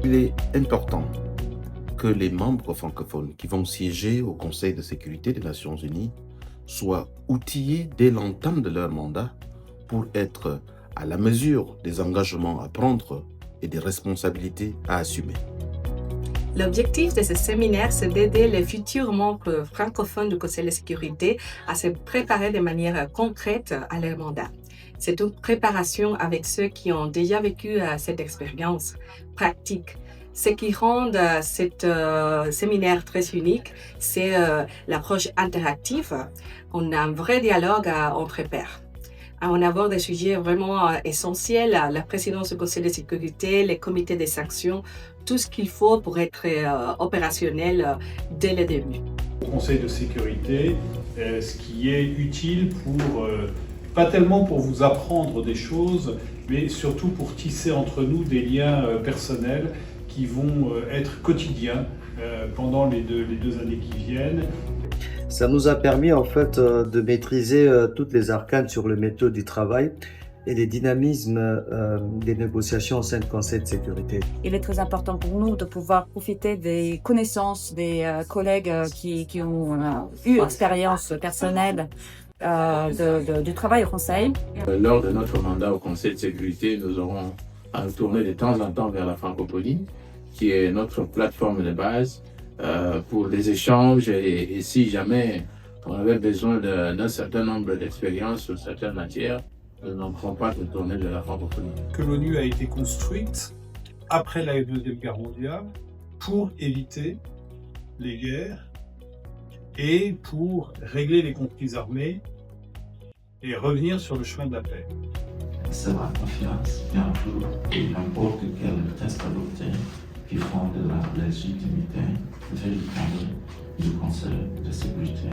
Il est important que les membres francophones qui vont siéger au Conseil de sécurité des Nations Unies soient outillés dès l'entame de leur mandat pour être à la mesure des engagements à prendre et des responsabilités à assumer. L'objectif de ce séminaire, c'est d'aider les futurs membres francophones du Conseil de sécurité à se préparer de manière concrète à leur mandat. C'est une préparation avec ceux qui ont déjà vécu cette expérience pratique. Ce qui rend cet séminaire très unique, c'est l'approche interactive. On a un vrai dialogue entre pairs. On aborde des sujets vraiment essentiels, la présidence du Conseil de sécurité, les comités des sanctions, tout ce qu'il faut pour être opérationnel dès le début. Au Conseil de sécurité, ce qui est utile pour, pas tellement pour vous apprendre des choses, mais surtout pour tisser entre nous des liens personnels qui vont être quotidiens pendant les deux années qui viennent. Ça nous a permis en fait de maîtriser toutes les arcanes sur le méthode du travail et les dynamismes des négociations au sein du Conseil de sécurité. Il est très important pour nous de pouvoir profiter des connaissances des collègues qui ont eu expérience personnelle du travail au Conseil. Lors de notre mandat au Conseil de sécurité, nous aurons à nous tourner de temps en temps vers la francophonie, qui est notre plateforme de base pour les échanges et si jamais on avait besoin d'un certain nombre d'expériences sur certaines matières, nous n'en prenons pas de tourner de la francophonie. Que l'ONU a été construite après la Deuxième Guerre mondiale pour éviter les guerres et pour régler les conflits armés et revenir sur le chemin de la paix. C'est la confiance et un jour et n'importe quel test adopté qui font de la légitimité véritable du Conseil de sécurité.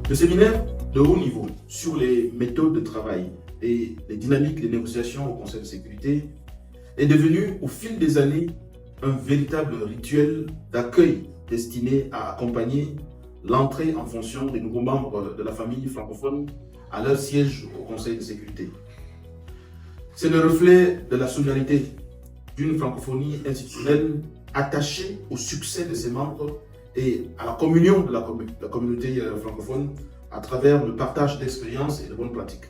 Le séminaire de haut niveau sur les méthodes de travail et les dynamiques des négociations au Conseil de sécurité est devenu au fil des années un véritable rituel d'accueil destiné à accompagner l'entrée en fonction des nouveaux membres de la famille francophone à leur siège au Conseil de sécurité. C'est le reflet de la solidarité d'une francophonie institutionnelle attachée au succès de ses membres et à la communion de la communauté francophone à travers le partage d'expériences et de bonnes pratiques.